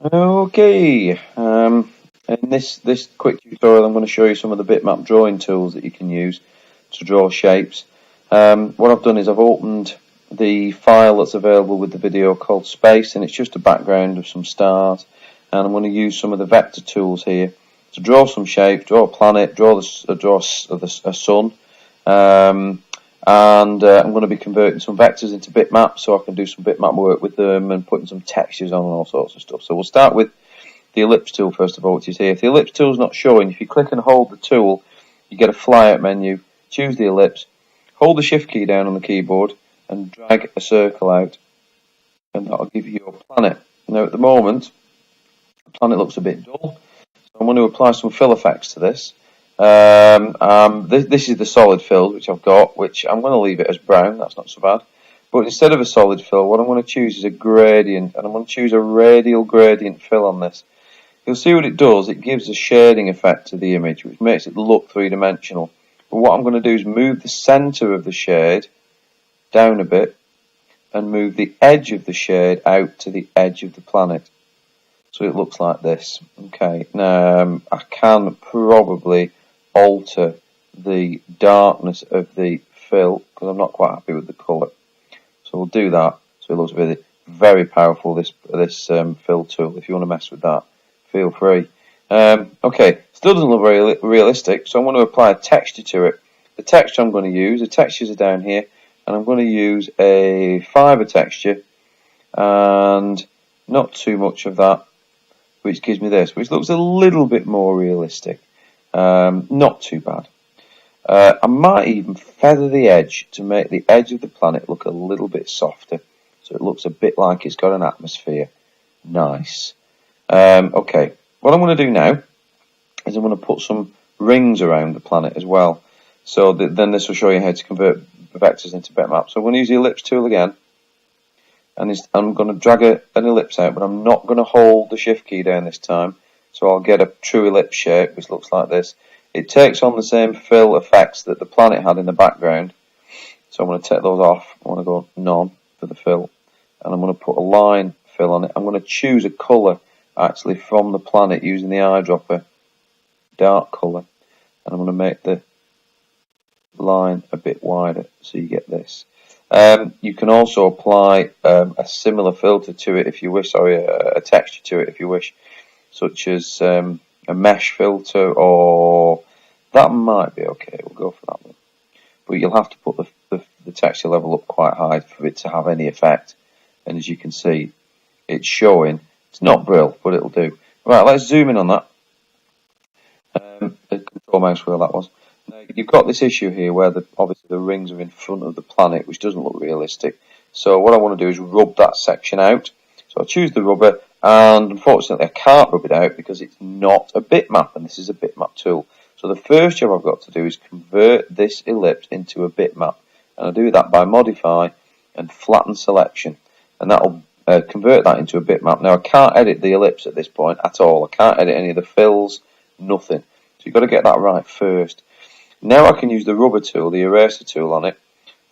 Okay, in this quick tutorial I'm going to show you some of the bitmap drawing tools that you can use to draw shapes. What I've done is I've opened the file that's available with the video called Space, and it's just a background of some stars, and I'm going to use some of the vector tools here to draw some shapes, draw a planet, draw a sun, and I'm going to be converting some vectors into bitmaps so I can do some bitmap work with them and putting some textures on and all sorts of stuff. So we'll start with the ellipse tool first of all, which is here. If the ellipse tool is not showing, if you click and hold the tool, you get a flyout menu. Choose the ellipse, hold the shift key down on the keyboard and drag a circle out, and that'll give you your planet. Now at the moment the planet looks a bit dull, so I'm going to apply some fill effects to this. This is the solid fill which I've got, which I'm going to leave it as brown, that's not so bad. But instead of a solid fill, what I'm going to choose is a gradient, and I'm going to choose a radial gradient fill on this. You'll see what it does, it gives a shading effect to the image, which makes it look three-dimensional. But what I'm going to do is move the centre of the shade down a bit, and move the edge of the shade out to the edge of the planet. So it looks like this. Okay, now I can probably alter the darkness of the fill because I'm not quite happy with the colour. So we'll do that. So it looks really very powerful, this fill tool. If you want to mess with that, feel free. Okay, still doesn't look very realistic, so I'm going to apply a texture to it. The texture I'm going to use, the textures are down here, and I'm going to use a fibre texture, and not too much of that, which gives me this, which looks a little bit more realistic. Not too bad. I might even feather the edge to make the edge of the planet look a little bit softer, so it looks a bit like it's got an atmosphere. Nice. Okay, what I'm going to do now is I'm going to put some rings around the planet as well. So then this will show you how to convert vectors into bitmaps. So I'm going to use the ellipse tool again, and I'm going to drag an ellipse out, but I'm not going to hold the shift key down this time. So I'll get a true ellipse shape, which looks like this. It takes on the same fill effects that the planet had in the background. So I'm going to take those off. I want to go none for the fill, and I'm going to put a line fill on it. I'm going to choose a colour actually from the planet using the eyedropper, dark colour, and I'm going to make the line a bit wider so you get this. You can also apply a similar filter to it if you wish, sorry, a texture to it if you wish, such as a mesh filter, or that might be okay, we'll go for that one. But you'll have to put the texture level up quite high for it to have any effect, and as you can see, it's showing. It's not brill, but it'll do. Right, let's zoom in on that. The control mouse wheel that was. Now, you've got this issue here where obviously the rings are in front of the planet, which doesn't look realistic. So what I want to do is rub that section out. So I'll choose the rubber, and unfortunately I can't rub it out because it's not a bitmap, and this is a bitmap tool. So the first job I've got to do is convert this ellipse into a bitmap, and I'll do that by modify and flatten selection, and that'll convert that into a bitmap. Now I can't edit the ellipse at this point at all. I can't edit any of the fills, nothing. So you've got to get that right first. Now I can use the rubber tool, the eraser tool on it.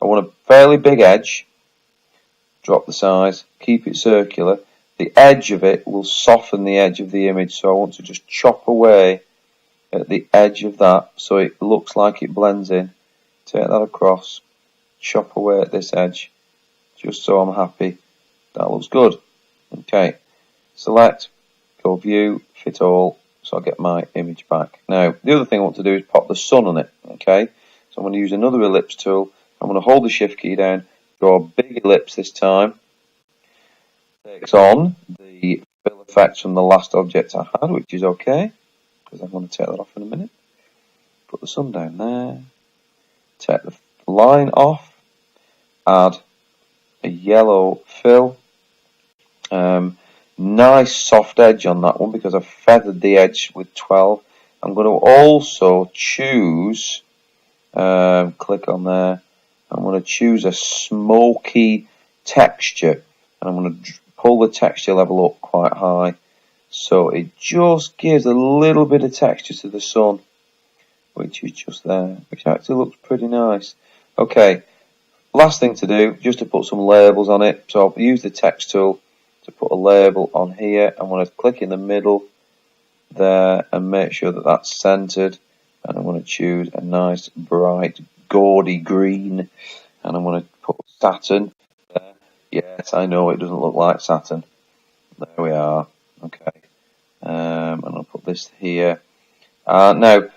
I want a fairly big edge. Drop the size, keep it circular. The edge of it will soften the edge of the image, so I want to just chop away at the edge of that so it looks like it blends in. Take that across, chop away at this edge, just so I'm happy. That looks good. Okay, select, go view, fit all, so I'll get my image back. Now, the other thing I want to do is pop the sun on it. Okay, so I'm going to use another ellipse tool. I'm going to hold the shift key down, draw a big ellipse this time. Takes on the fill effects from the last object I had, which is okay, because I'm going to take that off in a minute. Put the sun down there. Take the line off. Add a yellow fill. Nice soft edge on that one because I've feathered the edge with 12. I'm going to also choose, click on there, I'm going to choose a smoky texture, and I'm going to pull the texture level up quite high so it just gives a little bit of texture to the sun, which is just there, which actually looks pretty nice. Okay, last thing to do, just to put some labels on it, so I'll use the text tool to put a label on here. I'm going to click in the middle there and make sure that that's centered, and I'm going to choose a nice bright gaudy green, and I'm going to put Saturn there. Yes, I know it doesn't look like Saturn. There we are. Okay, and I'll put this here. Now,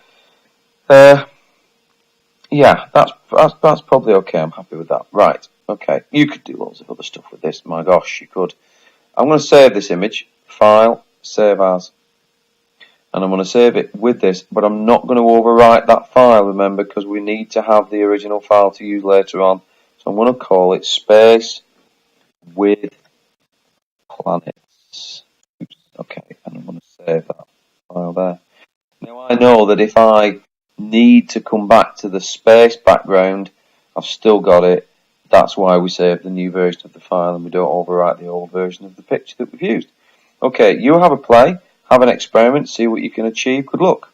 yeah, that's probably okay. I'm happy with that. Right. Okay, you could do loads of other stuff with this. My gosh, you could. I'm going to save this image, File, Save As. And I'm going to save it with this, but I'm not going to overwrite that file, remember, because we need to have the original file to use later on. So I'm going to call it Space with Planets. Oops, okay, and I'm going to save that file there. Now I know that if I need to come back to the space background, I've still got it. That's why we save the new version of the file and we don't overwrite the old version of the picture that we've used. Okay, you have a play. Have an experiment, see what you can achieve. Good luck.